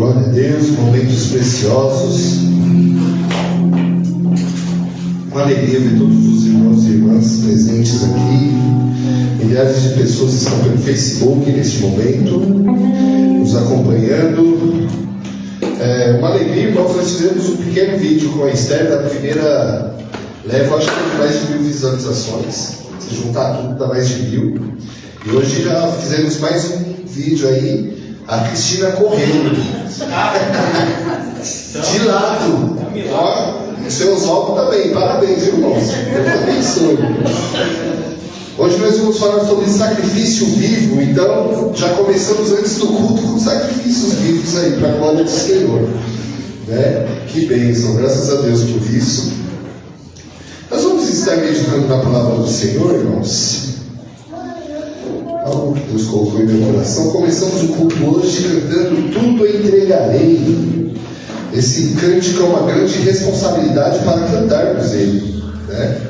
Glória a Deus, momentos preciosos. Uma alegria ver todos os irmãos e irmãs presentes aqui. Milhares de pessoas estão pelo Facebook neste momento, nos acompanhando. Uma alegria, irmãos, nós fizemos um pequeno vídeo com a Esther da primeira leva, acho que teve mais de 1000 visualizações. Se juntar tudo dá mais de 1000. E hoje já fizemos mais um vídeo aí, a Cristina correndo de lado. Ó, os seus olhos também, parabéns, irmãos. Deus abençoe. Hoje nós vamos falar sobre sacrifício vivo. Então já começamos antes do culto com sacrifícios vivos aí, para a glória do Senhor, né? Que bênção, graças a Deus por isso. Nós vamos estar meditando na palavra do Senhor, irmãos. Algo que Deus colocou em meu coração. Começamos o culto hoje cantando Tudo Entregarei. Esse cântico é uma grande responsabilidade para cantarmos ele, né?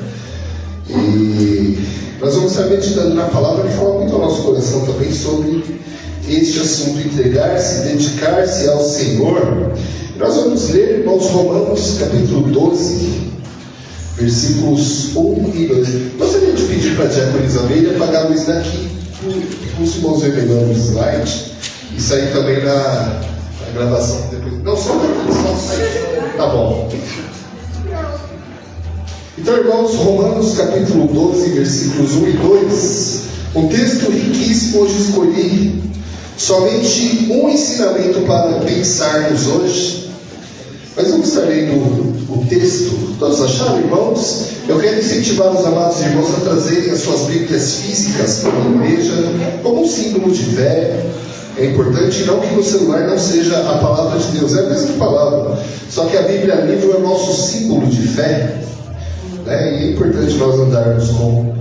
E nós vamos estar meditando na palavra que fala muito ao nosso coração também sobre este assunto, entregar-se, dedicar-se ao Senhor. Nós vamos ler, irmãos, Romanos capítulo 12, versículos 1 e 2. Gostaria de pedir para a diácono Isabel apagar a luz daqui, os irmãos ver melhor no slide. Isso aí também na gravação depois. Não, só tá bom. Então, irmãos, Romanos capítulo 12, versículos 1 e 2. Um texto riquíssimo. Hoje escolhi somente um ensinamento para pensarmos hoje. Mas vamos estar lendo o texto. Todos acharam, irmãos? Eu quero incentivar os amados irmãos a trazerem as suas Bíblias físicas para a igreja como um símbolo de fé. É importante, não que no celular não seja a palavra de Deus, é a mesma palavra, só que a Bíblia livro é o nosso símbolo de fé, né? E é importante nós andarmos com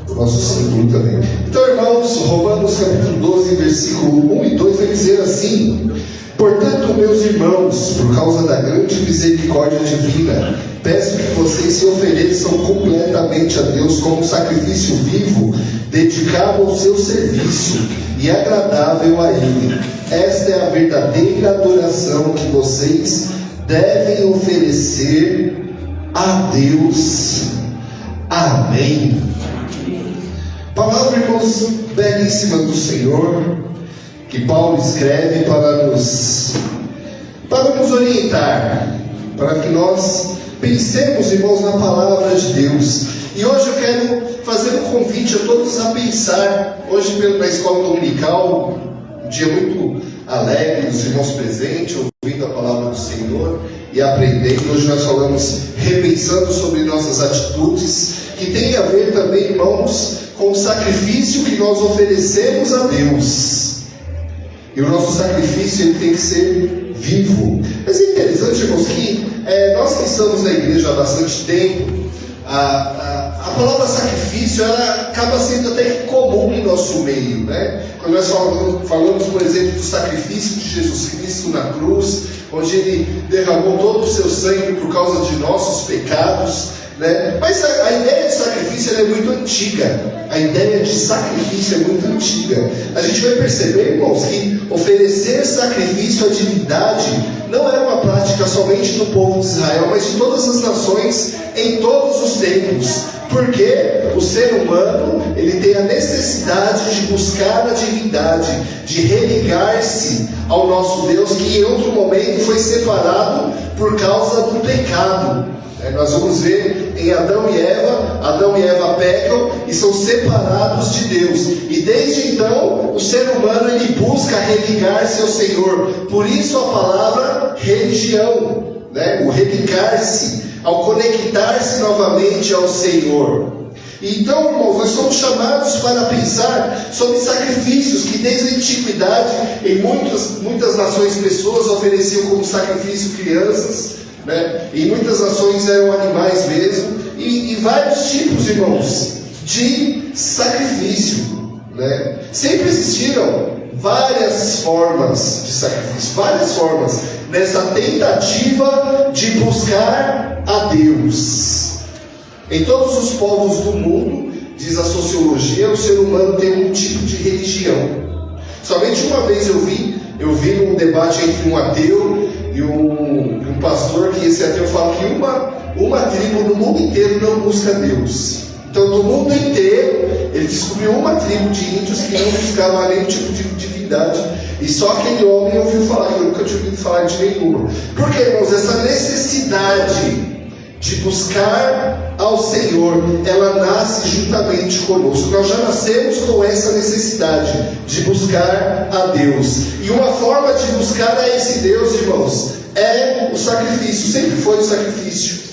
o nosso símbolo também. Então, irmãos, Romanos capítulo 12, versículo 1 e 2 vai dizer assim: portanto, meus irmãos, por causa da grande misericórdia divina, peço que vocês se ofereçam completamente a Deus como sacrifício vivo, dedicado ao seu serviço e agradável a Ele. Esta é a verdadeira adoração que vocês devem oferecer a Deus. Amém. Palavra, irmãos, belíssima do Senhor, que Paulo escreve para nos orientar, para que nós pensemos, irmãos, na palavra de Deus. E hoje eu quero fazer um convite a todos a pensar. Hoje, na escola dominical, um dia muito alegre, os irmãos presentes, ouvindo a palavra do Senhor e aprendendo. Hoje nós falamos, repensando sobre nossas atitudes, que tem a ver também, irmãos, com o sacrifício que nós oferecemos a Deus. E o nosso sacrifício, ele tem que ser vivo. Mas é interessante, irmãos, que nós que estamos na igreja há bastante tempo, a palavra sacrifício, ela acaba sendo até que comum em nosso meio, né? Quando nós falamos, por exemplo, do sacrifício de Jesus Cristo na cruz, onde Ele derramou todo o seu sangue por causa de nossos pecados, né? Mas a ideia de sacrifício, ela é muito antiga. A ideia de sacrifício é muito antiga. A gente vai perceber, irmãos, que oferecer sacrifício à divindade não era uma prática somente do povo de Israel, mas de todas as nações em todos os tempos. Porque o ser humano, ele tem a necessidade de buscar a divindade, de religar-se ao nosso Deus, que em outro momento foi separado por causa do pecado. Nós vamos ver em Adão e Eva pecam e são separados de Deus. E desde então, o ser humano, ele busca religar-se ao Senhor. Por isso a palavra religião, né? O religar-se, ao conectar-se novamente ao Senhor. Então, irmãos, nós somos chamados para pensar sobre sacrifícios que desde a antiguidade, em muitas nações, pessoas ofereciam como sacrifício crianças, né? Em muitas nações eram animais mesmo, e vários tipos, irmãos, de sacrifício, né? Sempre existiram várias formas de sacrifício, várias formas, nessa tentativa de buscar a Deus. Em todos os povos do mundo, diz a sociologia, o ser humano tem um tipo de religião. Somente uma vez eu vi eu vi num debate entre um ateu e um pastor, que esse ateu fala que uma tribo no mundo inteiro não busca Deus. Então, no mundo inteiro, ele descobriu uma tribo de índios que não buscavam nenhum tipo de divindade. E só aquele homem ouviu falar, eu nunca tinha ouvido falar de nenhuma. Porque, irmãos, essa necessidade de buscar ao Senhor, ela nasce juntamente conosco. Nós já nascemos com essa necessidade de buscar a Deus. E uma forma de buscar a esse Deus, irmãos, é o sacrifício. Sempre foi o sacrifício.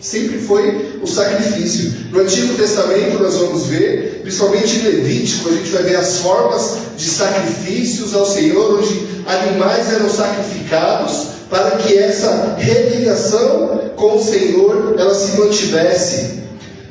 Sempre foi o sacrifício. No Antigo Testamento nós vamos ver, principalmente em Levítico, a gente vai ver as formas de sacrifícios ao Senhor, onde animais eram sacrificados para que essa religação com o Senhor ela se mantivesse.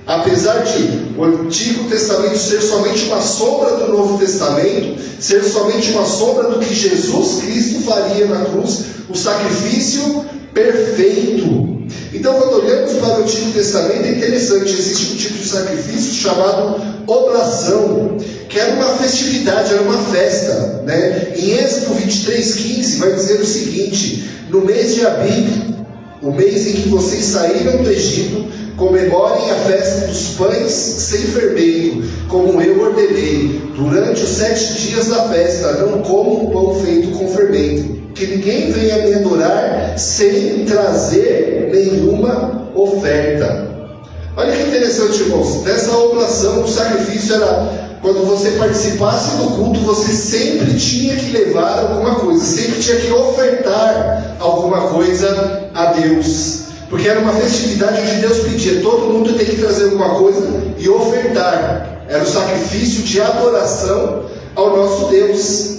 Apesar de o Antigo Testamento ser somente uma sombra do Novo Testamento, ser somente uma sombra do que Jesus Cristo faria na cruz, o sacrifício perfeito. Então, quando olhamos para o Antigo Testamento, é interessante, existe um tipo de sacrifício chamado oblação, que era uma festividade, era uma festa, né? Em Êxodo 23:15 vai dizer o seguinte: no mês de Abib, o mês em que vocês saíram do Egito, comemorem a festa dos pães sem fermento, como eu ordenei. Durante os 7 dias da festa, não comam pão feito com fermento, que ninguém venha me adorar sem trazer nenhuma oferta. Olha que interessante, irmãos. Nessa oblação, o sacrifício era, quando você participasse do culto, você sempre tinha que levar alguma coisa, sempre tinha que ofertar alguma coisa a Deus. Porque era uma festividade onde Deus pedia, todo mundo tem que trazer alguma coisa e ofertar. Era o sacrifício de adoração ao nosso Deus.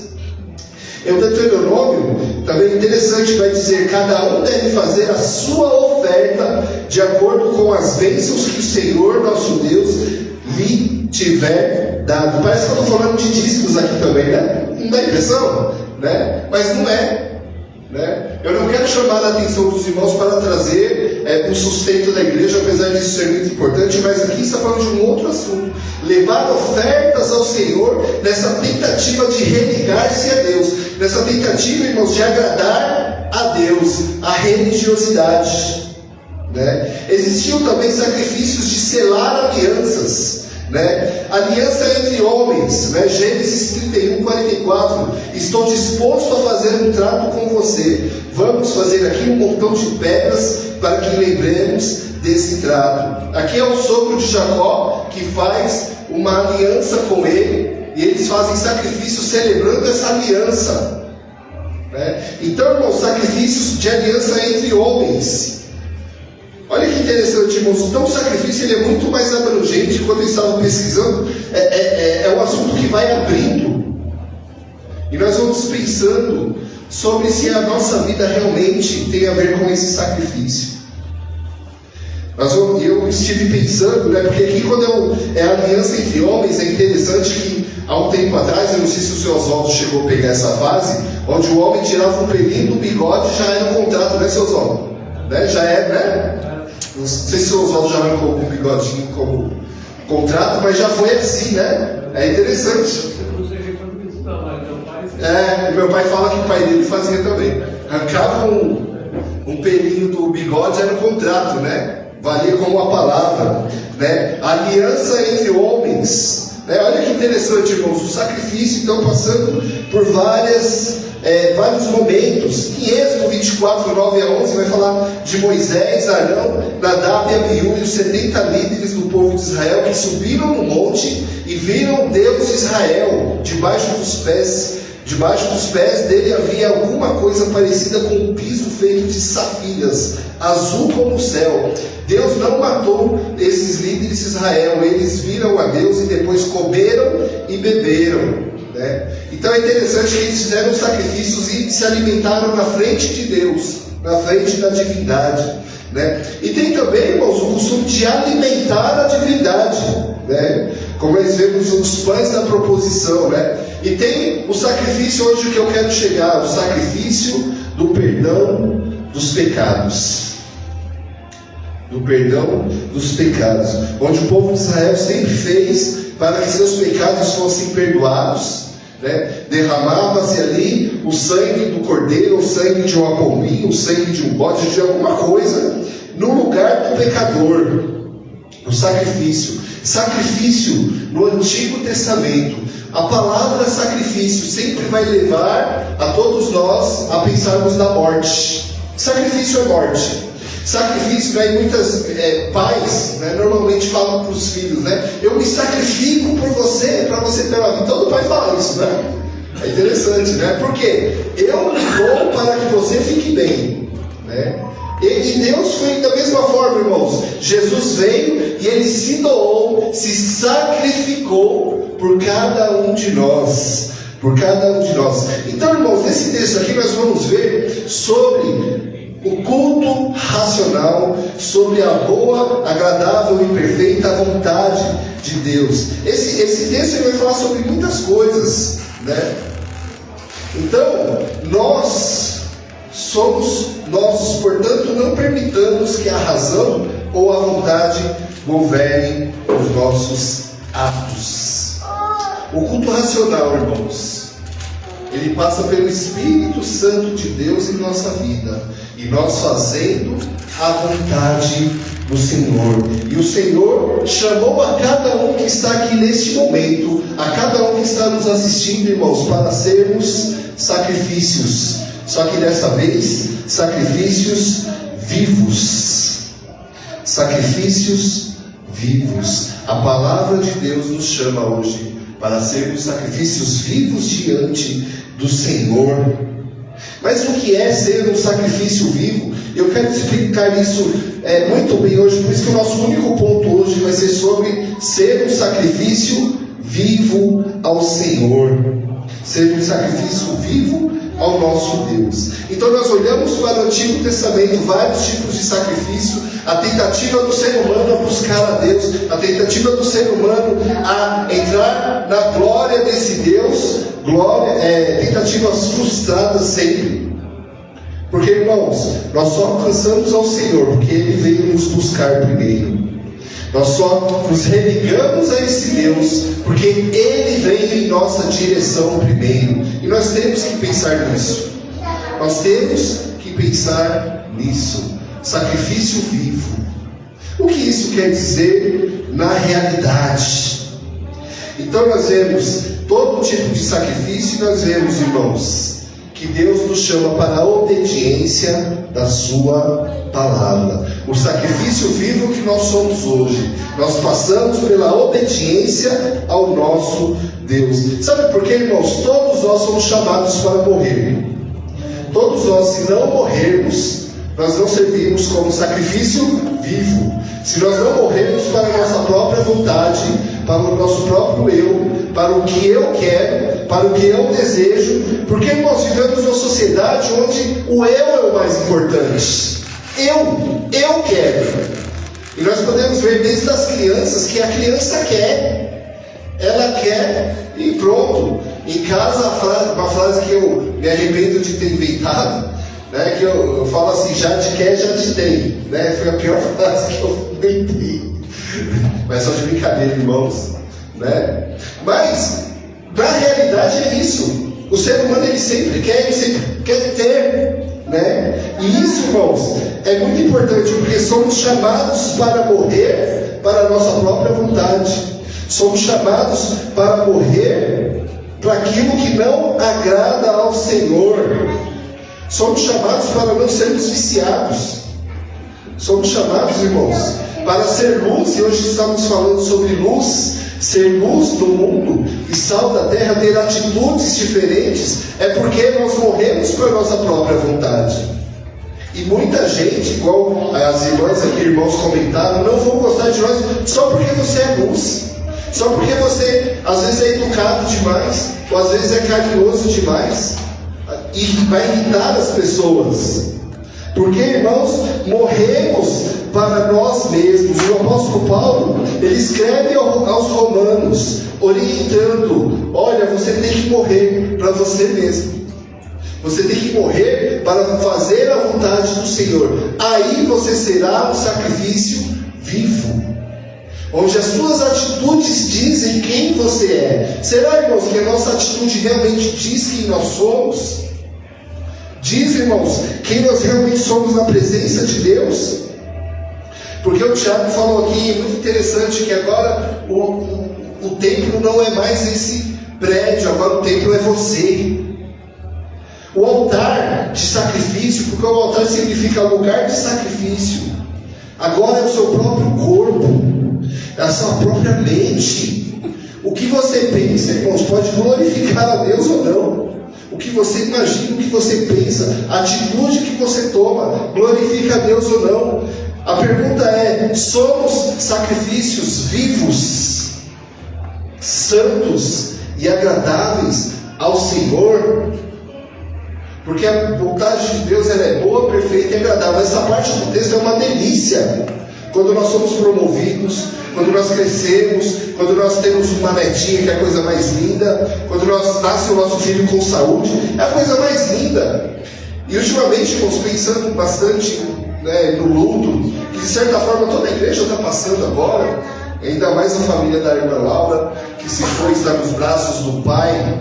E o Deuteronômio, também interessante, vai dizer: cada um deve fazer a sua oferta de acordo com as bênçãos que o Senhor, nosso Deus, lhe tiver dado. Parece que eu estou falando de dízimos aqui também, né? Não dá impressão, né? Mas não é, né? Eu não quero chamar a atenção dos irmãos para trazer o sustento da igreja, apesar disso ser muito importante, mas aqui está falando de um outro assunto: levar ofertas ao Senhor nessa tentativa de religar-se a Deus, nessa tentativa, irmãos, de agradar a Deus, a religiosidade, né? Existiam também sacrifícios de selar alianças, né? Aliança entre homens, né? Gênesis 31:44. Estou disposto a fazer um trato com você. Vamos fazer aqui um montão de pedras para que lembremos desse trato. Aqui é o sogro de Jacó que faz uma aliança com ele, e eles fazem sacrifício celebrando essa aliança, né? Então, irmãos, sacrifícios de aliança entre homens. Olha que interessante, irmãos. Então o sacrifício ele é muito mais abrangente. Quando eu estava pesquisando, é um assunto que vai abrindo, e nós vamos pensando sobre se a nossa vida realmente tem a ver com esse sacrifício. Eu estive pensando, né, porque aqui quando é aliança entre homens, é interessante que há um tempo atrás, eu não sei se o seu Oswaldo chegou a pegar essa fase, onde o homem tirava um pelinho do bigode e já era um contrato, né, seu Oswaldo? Né? Já é, né? Não sei se o Oswaldo já arrancou com o bigodinho como contrato, mas já foi assim, né? É interessante. Meu pai fala que o pai dele fazia também. Arrancava um pelinho do bigode, era um contrato, né? Valia como uma palavra, né? Aliança entre homens, né? Olha que interessante, irmãos. O sacrifício, então, passando por vários momentos. Em Êxodo 24:9-11 vai falar de Moisés, Arão, Nadab e Abiú e os 70 líderes do povo de Israel que subiram no monte e viram Deus de Israel. Debaixo dos pés dele havia alguma coisa parecida com um piso feito de safiras, azul como o céu. Deus não matou esses líderes de Israel, eles viram a Deus e depois comeram e beberam, né? Então é interessante que eles fizeram sacrifícios e se alimentaram na frente de Deus, na frente da divindade, né? E tem também, irmãos, o costume de alimentar a divindade, né? Como nós vemos os pães da proposição, né? E tem o sacrifício, hoje que eu quero chegar, o sacrifício do perdão dos pecados. Do perdão dos pecados, onde o povo de Israel sempre fez para que seus pecados fossem perdoados, Derramava-se ali o sangue do cordeiro, o sangue de um pombinho, o sangue de um bode, de alguma coisa, no lugar do pecador. O sacrifício. Sacrifício no Antigo Testamento. A palavra sacrifício sempre vai levar a todos nós a pensarmos na morte. Sacrifício é morte. Sacrifício, muitas pais normalmente falam para os filhos, eu me sacrifico por você, para você ter uma vida. Todo pai fala isso, É interessante, Por quê? Eu me dou para que você fique bem, E Deus foi da mesma forma, irmãos. Jesus veio e Ele se doou, se sacrificou por cada um de nós. Por cada um de nós. Então, irmãos, nesse texto aqui nós vamos ver sobre o culto racional, sobre a boa, agradável e perfeita vontade de Deus. Esse texto ele vai falar sobre muitas coisas, Então, nós somos nossos, portanto, não permitamos que a razão ou a vontade governe os nossos atos. O culto racional, irmãos, ele passa pelo Espírito Santo de Deus em nossa vida, e nós fazendo a vontade do Senhor. E o Senhor chamou a cada um que está aqui neste momento, a cada um que está nos assistindo, irmãos, para sermos sacrifícios. Só que dessa vez, sacrifícios vivos. Sacrifícios vivos. A palavra de Deus nos chama hoje para sermos sacrifícios vivos diante do Senhor. Mas o que é ser um sacrifício vivo? Eu quero explicar isso muito bem hoje, por isso que o nosso único ponto hoje vai ser sobre ser um sacrifício vivo ao Senhor. Ser um sacrifício vivo ao nosso Deus. Então nós olhamos para o Antigo Testamento, vários tipos de sacrifício, a tentativa do ser humano a buscar a Deus, a tentativa do ser humano a entrar na glória desse Deus, tentativas frustradas sempre. Porque, irmãos, nós só alcançamos ao Senhor porque Ele veio nos buscar primeiro. Nós só nos religamos a esse Deus porque Ele veio em nossa direção primeiro. E nós temos que pensar nisso. Nós temos que pensar nisso. Sacrifício vivo. O que isso quer dizer na realidade? Então nós vemos todo tipo de sacrifício e nós vemos, irmãos, que Deus nos chama para a obediência da sua palavra. O sacrifício vivo que nós somos hoje, nós passamos pela obediência ao nosso Deus. Sabe por quê, irmãos? Todos nós somos chamados para morrer. Todos nós, se não morrermos, nós não servimos como sacrifício vivo. Se nós não morrermos para a nossa própria vontade, para o nosso próprio eu, para o que eu quero, para o que eu desejo, porque nós vivemos numa sociedade onde o eu é o mais importante. Eu quero. E nós podemos ver desde as crianças que a criança quer, ela quer e pronto. Em casa, uma frase que eu me arrependo de ter inventado, que eu falo assim: já te quer, já te tem. Foi a pior frase que eu inventei. Mas só de brincadeira, irmãos. Mas, na realidade é isso. O ser humano ele sempre quer ter. E isso, irmãos, é muito importante, porque somos chamados para morrer para a nossa própria vontade. Somos chamados para morrer para aquilo que não agrada ao Senhor. Somos chamados para não sermos viciados. Somos chamados, irmãos, para ser luz. E hoje estamos falando sobre luz. Ser luz do mundo e sal da terra, ter atitudes diferentes, é porque nós morremos para a nossa própria vontade. E muita gente, igual as irmãs aqui, irmãos comentaram, não vão gostar de nós só porque você é luz, só porque você às vezes é educado demais, ou às vezes é carinhoso demais, e vai irritar as pessoas. Porque, irmãos, morremos para nós mesmos. O apóstolo Paulo, ele escreve aos romanos, orientando: olha, você tem que morrer para você mesmo. Você tem que morrer para fazer a vontade do Senhor. Aí você será um sacrifício vivo. onde as suas atitudes dizem quem você é. Será, irmãos, que a nossa atitude realmente diz quem nós somos? Diz, irmãos, quem nós realmente somos na presença de Deus? Porque o Tiago falou aqui, muito interessante, que agora o templo não é mais esse prédio, agora o templo é você. O altar de sacrifício, porque o altar significa lugar de sacrifício, agora é o seu próprio corpo, é a sua própria mente. O que você pensa, irmãos, pode glorificar a Deus ou não. O que você imagina, o que você pensa, a atitude que você toma, glorifica a Deus ou não. A pergunta é: somos sacrifícios vivos, santos e agradáveis ao Senhor? Porque a vontade de Deus, ela é boa, perfeita e agradável. Essa parte do texto é uma delícia. Quando nós somos promovidos, quando nós crescemos, quando nós temos uma netinha, que é a coisa mais linda, quando nasce o nosso filho com saúde, é a coisa mais linda. E ultimamente, irmãos, pensando bastante, no luto, que de certa forma toda a igreja está passando agora, ainda mais a família da irmã Laura, que se foi estar nos braços do pai.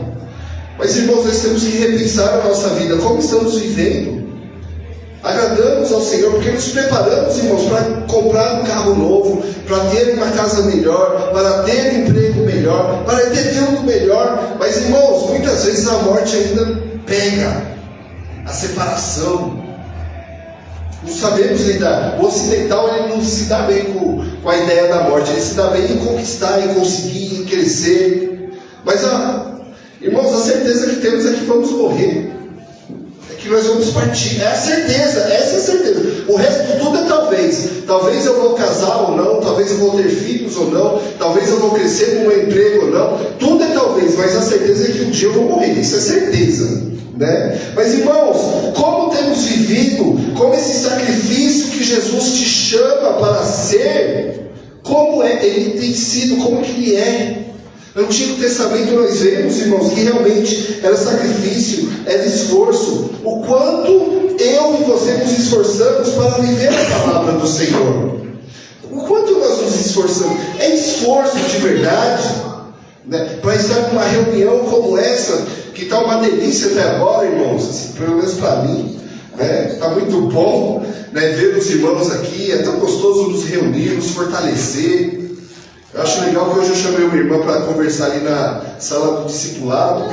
Mas, irmãos, nós temos que repensar a nossa vida, como estamos vivendo. Agradamos ao Senhor, porque nos preparamos, irmãos, para comprar um carro novo, para ter uma casa melhor, para ter um emprego melhor, para ter tudo melhor. Mas, irmãos, muitas vezes a morte ainda pega, a separação. Não sabemos lidar. O ocidental, ele não se dá bem com a ideia da morte, ele se dá bem em conquistar, em conseguir, em crescer. Mas, irmãos, a certeza que temos é que vamos morrer. Que nós vamos partir, é a certeza, essa é a certeza. O resto de tudo é talvez. Talvez eu vou casar ou não, talvez eu vou ter filhos ou não, talvez eu vou crescer no meu emprego ou não. Tudo é talvez, mas a certeza é que um dia eu vou morrer, isso é certeza, né? Mas, irmãos, como temos vivido, como esse sacrifício que Jesus te chama para ser, como ele tem sido, como que ele é? No Antigo Testamento nós vemos, irmãos, que realmente era sacrifício, era esforço. O quanto eu e você nos esforçamos para viver a palavra do Senhor. O quanto nós nos esforçamos. É esforço de verdade, né? Para estar numa reunião como essa, que está uma delícia até agora, irmãos, assim, pelo menos para mim. Está muito bom, né, ver os irmãos aqui, é tão gostoso nos reunir, nos fortalecer. Eu acho legal que hoje eu chamei uma irmã para conversar ali na sala do discipulado,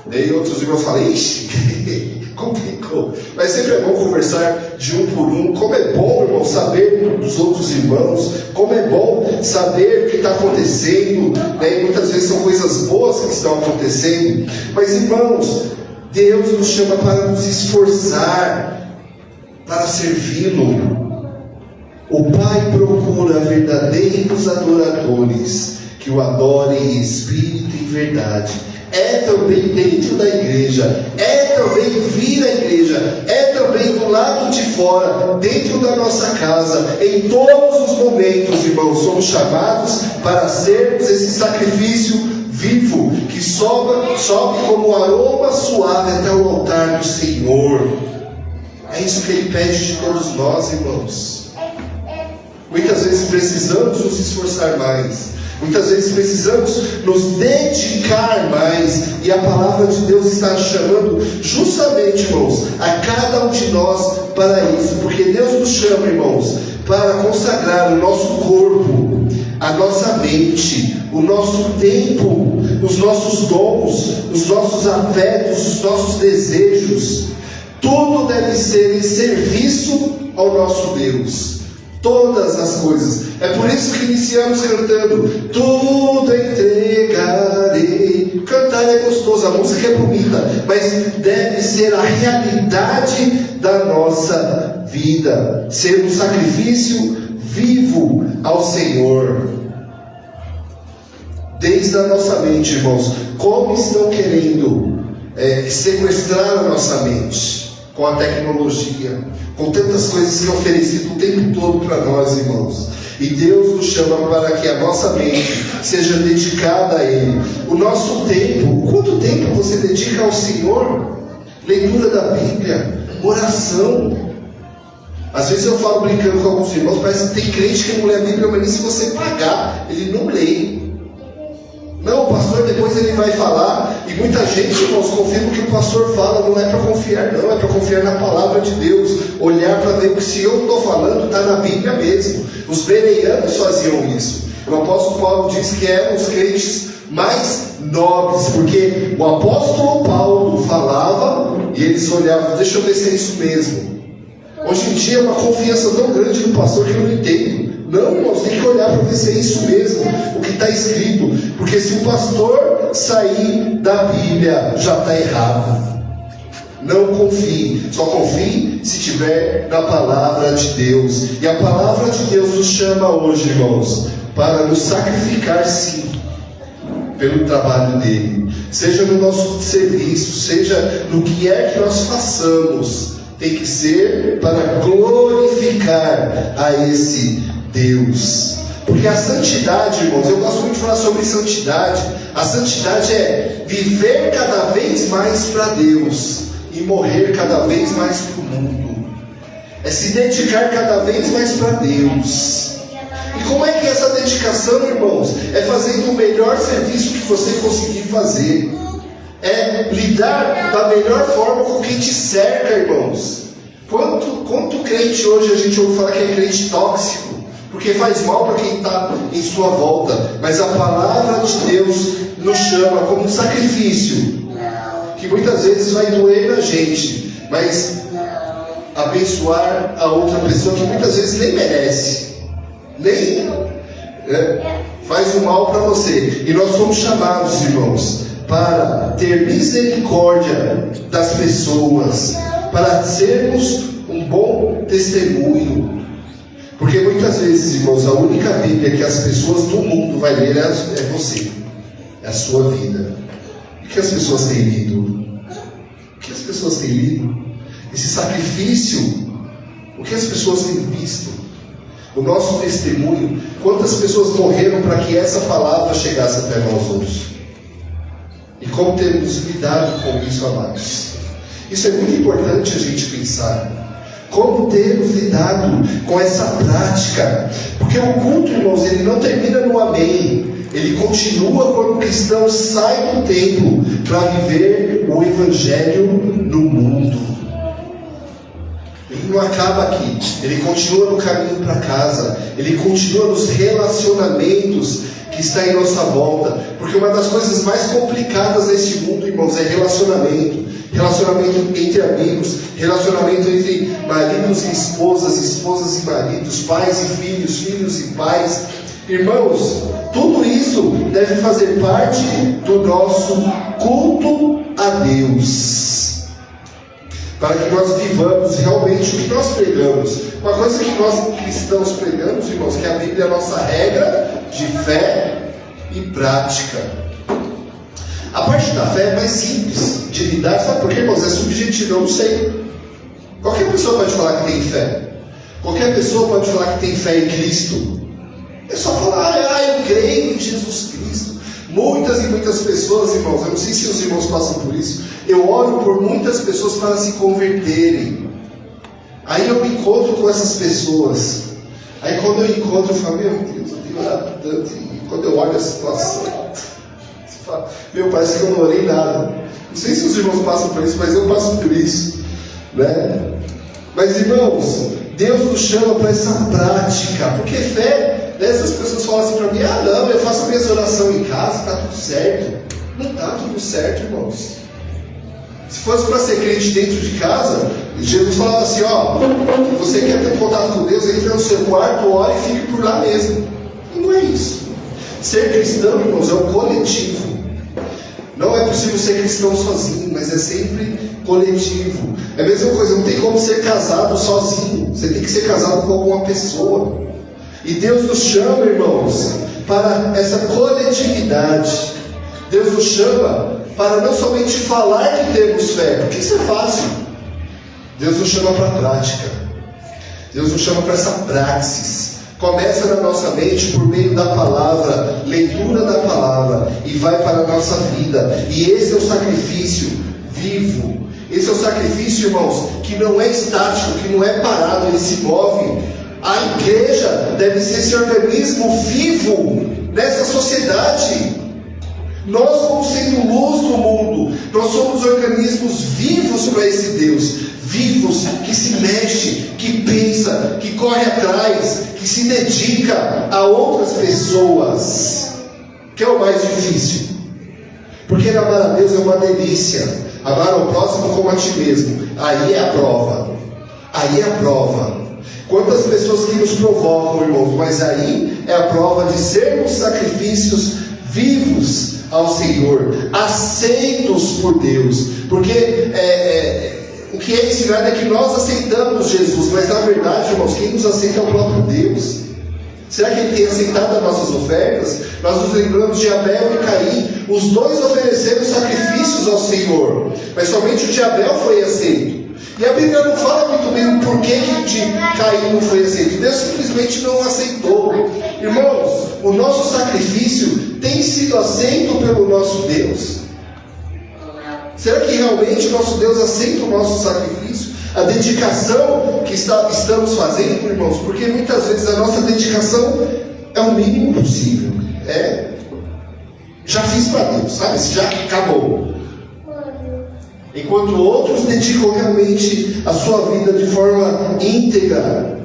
e outros irmãos falam: ixi, complicou. Mas sempre é bom conversar de um por um. Como é bom, irmão, saber dos outros irmãos, como é bom saber o que está acontecendo, né? E muitas vezes são coisas boas que estão acontecendo. Mas, irmãos, Deus nos chama para nos esforçar, para servi-lo. O Pai procura verdadeiros adoradores que o adorem em espírito e em verdade. É também dentro da igreja, é também vir à igreja, é também do lado de fora, dentro da nossa casa, em todos os momentos, irmãos, somos chamados para sermos esse sacrifício vivo, que sobe como aroma suave até o altar do Senhor. É isso que Ele pede de todos nós, irmãos. Muitas vezes precisamos nos esforçar mais. Muitas vezes precisamos nos dedicar mais. E a palavra de Deus está chamando justamente, irmãos, a cada um de nós para isso. Porque Deus nos chama, irmãos, para consagrar o nosso corpo, a nossa mente, o nosso tempo, os nossos dons, os nossos afetos, os nossos desejos. Tudo deve ser em serviço ao nosso Deus. Todas as coisas. É por isso que iniciamos cantando: tudo entregarei. Cantar é gostoso, a música é bonita, mas deve ser a realidade da nossa vida, ser um sacrifício vivo ao Senhor. Desde a nossa mente, irmãos, como estão querendo sequestrar a nossa mente com a tecnologia, com tantas coisas que é oferecido o tempo todo para nós, irmãos. E Deus nos chama para que a nossa mente seja dedicada a Ele. O nosso tempo, quanto tempo você dedica ao Senhor? Leitura da Bíblia, oração. Às vezes eu falo brincando com alguns irmãos, parece que tem crente que não lê a Bíblia, mas nem se você pagar, ele não lê. Não, o pastor depois ele vai falar, e muita gente, irmãos, confirma que o pastor fala, não é para confiar, não, é para confiar na palavra de Deus, olhar para ver que se eu estou falando, está na Bíblia mesmo. Os bereanos faziam isso. O apóstolo Paulo diz que eram os crentes mais nobres, porque o apóstolo Paulo falava, e eles olhavam, deixa eu ver se é isso mesmo. Hoje em dia é uma confiança tão grande no pastor que eu não entendo. Não, irmãos, tem que olhar para ver se é isso mesmo, o que está escrito. Porque se o pastor sair da Bíblia, já está errado. Não confie, só confie se estiver na palavra de Deus. E a palavra de Deus nos chama hoje, irmãos, para nos sacrificar, sim, pelo trabalho dele. Seja no nosso serviço, seja no que é que nós façamos, tem que ser para glorificar a esse Deus. Porque a santidade, irmãos, eu gosto muito de falar sobre santidade. A santidade é viver cada vez mais para Deus e morrer cada vez mais para o mundo. É se dedicar cada vez mais para Deus. E como é que é essa dedicação, irmãos? É fazendo o melhor serviço que você conseguir fazer. É lidar da melhor forma com quem te cerca, irmãos. Quanto crente hoje a gente ouve falar que é crente tóxico, porque faz mal para quem está em sua volta. Mas a palavra de Deus nos chama como um sacrifício, que muitas vezes vai doer na gente, mas abençoar a outra pessoa que muitas vezes nem merece, nem faz o mal para você. E nós somos chamados, irmãos, para ter misericórdia das pessoas, para sermos um bom testemunho. Porque muitas vezes, irmãos, a única Bíblia que as pessoas do mundo vai ler é você, é a sua vida. O que as pessoas têm lido? O que as pessoas têm lido? Esse sacrifício, o que as pessoas têm visto? O nosso testemunho, quantas pessoas morreram para que essa palavra chegasse até nós hoje? E como temos lidado com isso, amados? Isso é muito importante a gente pensar. Como temos lidado com essa prática? Porque o culto, irmãos, ele não termina no amém. Ele continua quando o cristão sai do templo para viver o evangelho no mundo. Ele não acaba aqui. Ele continua no caminho para casa. Ele continua nos relacionamentos que está em nossa volta. Porque uma das coisas mais complicadas desse mundo, irmãos, é relacionamento. Relacionamento entre amigos, relacionamento entre maridos e esposas, esposas e maridos, pais e filhos, filhos e pais. Irmãos, tudo isso deve fazer parte do nosso culto a Deus, para que nós vivamos realmente o que nós pregamos. Uma coisa que nós cristãos pregamos, irmãos, que a Bíblia é a nossa regra de fé e prática. A parte da fé é mais simples de lidar, sabe por quê, irmãos? É subjetivo, eu não sei. Qualquer pessoa pode falar que tem fé. Qualquer pessoa pode falar que tem fé em Cristo. É só falar, eu creio em Jesus Cristo. Muitas e muitas pessoas, irmãos, eu não sei se os irmãos passam por isso, eu oro por muitas pessoas para se converterem. Aí eu me encontro com essas pessoas. Aí quando eu encontro, eu falo, meu Deus, eu tenho orado tanto. E quando eu olho a situação, meu, parece que eu não orei nada. Não sei se os irmãos passam por isso, mas eu passo por isso, né? Mas, irmãos, Deus nos chama para essa prática. Porque fé, essas pessoas falam assim para mim, não, eu faço a minha oração em casa, está tudo certo. Não está tudo certo, irmãos. Se fosse para ser crente dentro de casa, Jesus falava assim, você quer ter contato com Deus, entra no seu quarto, ore e fique por lá mesmo. E não é isso. Ser cristão, irmãos, é um coletivo. Não é possível ser cristão sozinho, mas é sempre coletivo. É a mesma coisa, não tem como ser casado sozinho. Você tem que ser casado com alguma pessoa. E Deus nos chama, irmãos, para essa coletividade. Deus nos chama para não somente falar que temos fé, porque isso é fácil. Deus nos chama para a prática. Deus nos chama para essa praxis. Começa na nossa mente por meio da palavra, leitura da palavra, e vai para a nossa vida. E esse é o sacrifício vivo. Esse é o sacrifício, irmãos, que não é estático, que não é parado, ele se move. A igreja deve ser esse organismo vivo nessa sociedade. Nós, como sendo luz do mundo, nós somos organismos vivos para esse Deus. Vivos, que se mexe, que pensa, que corre atrás, que se dedica a outras pessoas. Que é o mais difícil. Porque amar a Deus é uma delícia. Amar ao próximo como a ti mesmo. Aí é a prova. Aí é a prova. Quantas pessoas que nos provocam, irmãos, mas aí é a prova de sermos sacrifícios vivos ao Senhor, aceitos por Deus. Porque o que é ensinado é que nós aceitamos Jesus, mas na verdade, irmãos, quem nos aceita é o próprio Deus. Será que Ele tem aceitado as nossas ofertas? Nós nos lembramos de Abel e Caim. Os dois ofereceram sacrifícios ao Senhor, mas somente o de Abel foi aceito. E a Bíblia não fala muito bem o porquê que o de Caim não foi aceito. Deus simplesmente não aceitou. Irmãos, o nosso sacrifício tem sido aceito pelo nosso Deus? Será que realmente o nosso Deus aceita o nosso sacrifício? A dedicação que estamos fazendo, irmãos? Porque muitas vezes a nossa dedicação é o mínimo possível. Já fiz para Deus, sabe? Já acabou. Enquanto outros dedicam realmente a sua vida de forma íntegra,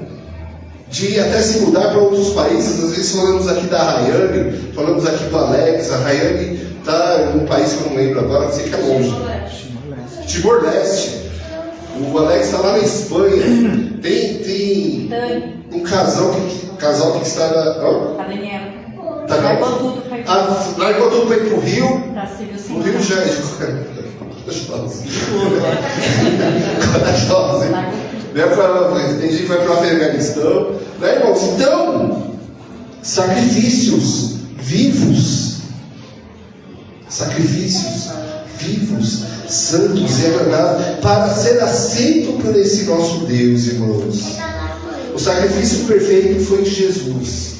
de até se mudar para outros países. Às vezes falamos aqui da Rayane, falamos aqui do Alex. A Rayane está em um país que eu não lembro agora, não sei que é longe. Timor-Leste. O Alex está lá na Espanha. Tem um casal que está na... A Daniela. Largou tudo para ir para o Rio. O Rio já é... Corajosa. Tem gente que vai para o Afeganistão, né, irmãos? Então, sacrifícios vivos, santos e agradáveis, para ser aceito por esse nosso Deus, irmãos. O sacrifício perfeito foi de Jesus.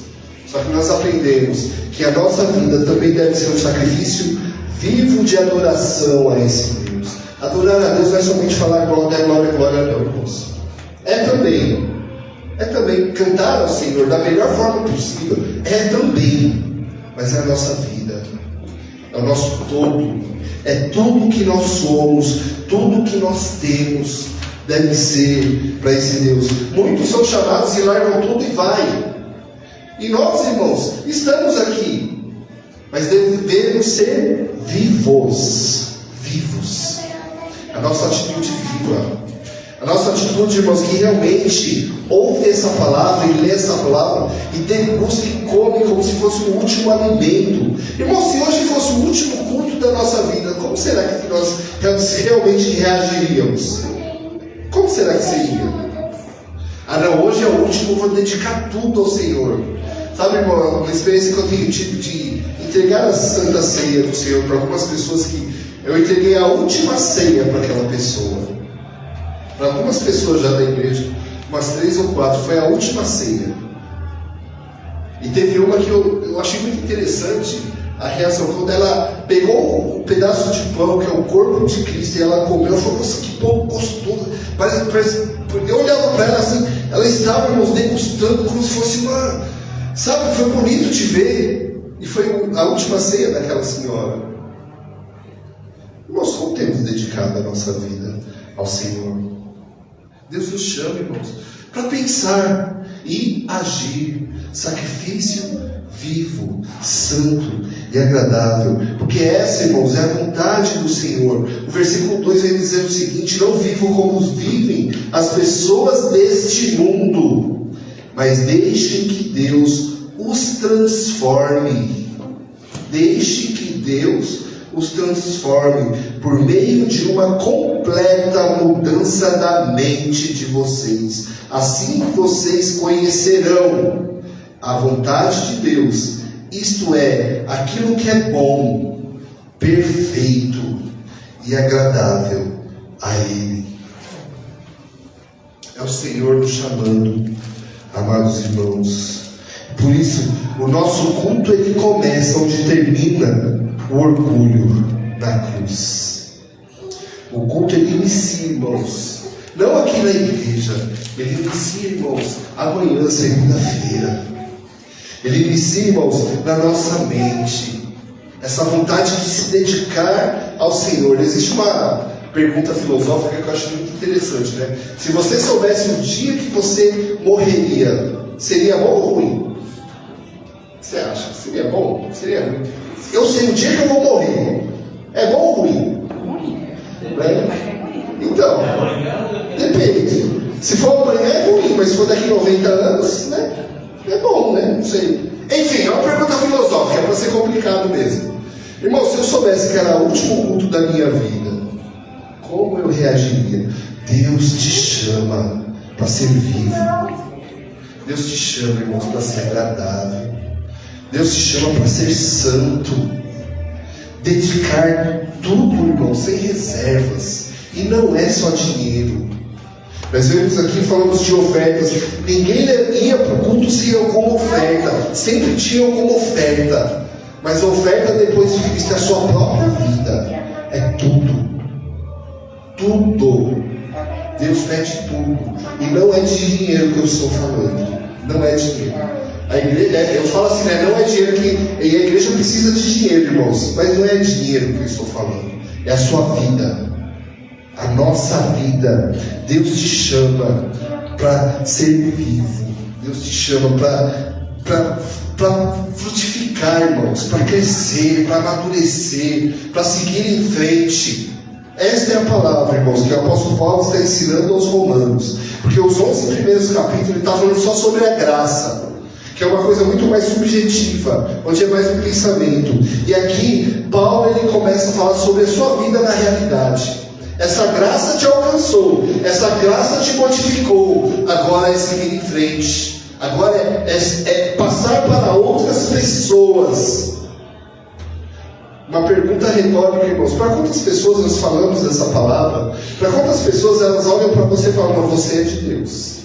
Só que nós aprendemos que a nossa vida também deve ser um sacrifício vivo de adoração a esse Deus. Adorar a Deus não é somente falar glória, glória, glória, não, irmãos. É também cantar ao Senhor da melhor forma possível. Mas é a nossa vida, é o nosso todo, é tudo que nós somos, tudo que nós temos deve ser para esse Deus. Muitos são chamados e largam tudo e vai. E nós, irmãos, estamos aqui, mas devemos ser vivos. A nossa atitude viva. A nossa atitude, irmãos, que realmente ouve essa palavra e lê essa palavra e degusta e come como se fosse o último alimento. Irmãos, se hoje fosse o último culto da nossa vida, como será que nós realmente reagiríamos? Como será que seria? Não, hoje é o último, eu vou dedicar tudo ao Senhor. Sabe, irmão, uma experiência que eu tenho tido de entregar a Santa Ceia do Senhor para algumas pessoas, que eu entreguei a última ceia para aquela pessoa. Para algumas pessoas já da igreja, umas 3 ou 4, foi a última ceia. E teve uma que eu achei muito interessante a reação, quando ela pegou um pedaço de pão, que é o corpo de Cristo, e ela comeu, ela falou: nossa, que pão gostoso. Eu olhava para ela assim, ela estava, irmãos, degustando como se fosse uma... Sabe, foi bonito de ver. E foi a última ceia daquela senhora. Irmãos, como temos dedicado a nossa vida ao Senhor? Deus nos chama, irmãos, para pensar e agir. Sacrifício vivo, santo e agradável. Porque essa, irmãos, é a vontade do Senhor. O versículo 2 vai dizer o seguinte: não vivam como vivem as pessoas deste mundo, mas deixem que Deus os transforme. Deixe que Deus os transforme por meio de uma completa mudança da mente de vocês. Assim vocês conhecerão a vontade de Deus, isto é, aquilo que é bom, perfeito e agradável a Ele. É o Senhor nos chamando, amados irmãos. Por isso, o nosso culto ele começa onde termina o orgulho na cruz. O culto ele inicia, irmãos, Não aqui na igreja. Ele inicia, irmãos, amanhã, segunda-feira. Ele inicia, irmãos, na nossa mente. Essa vontade de se dedicar ao Senhor. Existe uma pergunta filosófica que eu acho muito interessante, né? Se você soubesse o dia que você morreria, seria bom ou ruim? Você acha? Seria bom? Seria ruim? Eu sei o dia que eu vou morrer. É bom ou ruim? Né? Então, depende. Se for amanhã é ruim, mas se for daqui 90 anos, né? É bom, né? Não sei. Enfim, é uma pergunta filosófica, é para ser complicado mesmo. Irmão, se eu soubesse que era o último culto da minha vida, como eu reagiria? Deus te chama para ser vivo. Deus te chama, irmãos, para ser agradável. Deus te chama para ser santo. Dedicar tudo, irmão, sem reservas. E não é só dinheiro. Nós vemos aqui, falamos de ofertas. Ninguém ia para o culto sem alguma oferta. Sempre tinha alguma oferta. Mas a oferta depois de Cristo é a sua própria vida. É tudo. Tudo. Deus pede tudo. E não é de dinheiro que eu estou falando. Não é dinheiro. A igreja, eu falo assim, né? Não é dinheiro que. E a igreja precisa de dinheiro, irmãos. Mas não é dinheiro que eu estou falando. É a sua vida. A nossa vida. Deus te chama para ser vivo. Deus te chama para frutificar, irmãos. Para crescer, para amadurecer, para seguir em frente. Esta é a palavra, irmãos, que o apóstolo Paulo está ensinando aos romanos. Porque os 11 primeiros capítulos ele está falando só sobre a graça, que é uma coisa muito mais subjetiva, onde é mais um pensamento. E aqui, Paulo ele começa a falar sobre a sua vida na realidade. Essa graça te alcançou, essa graça te modificou. Agora é seguir em frente. Agora é passar para outras pessoas. Uma pergunta retórica, irmãos. Para quantas pessoas nós falamos dessa palavra? Para quantas pessoas elas olham para você e falam, não, você é de Deus?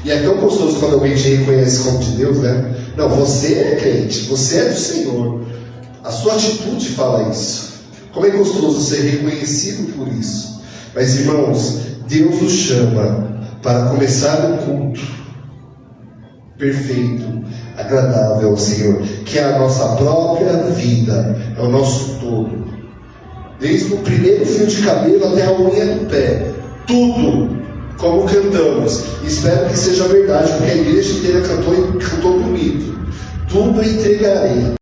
E é tão gostoso quando alguém te reconhece como de Deus, né? Não, você é crente, você é do Senhor. A sua atitude fala isso. Como é gostoso ser reconhecido por isso. Mas, irmãos, Deus nos chama para começar o culto perfeito, agradável ao Senhor, que é a nossa própria vida, é o nosso todo, desde o primeiro fio de cabelo até a unha do pé, tudo, como cantamos. Espero que seja verdade, porque a igreja inteira cantou bonito. Tudo entregarei.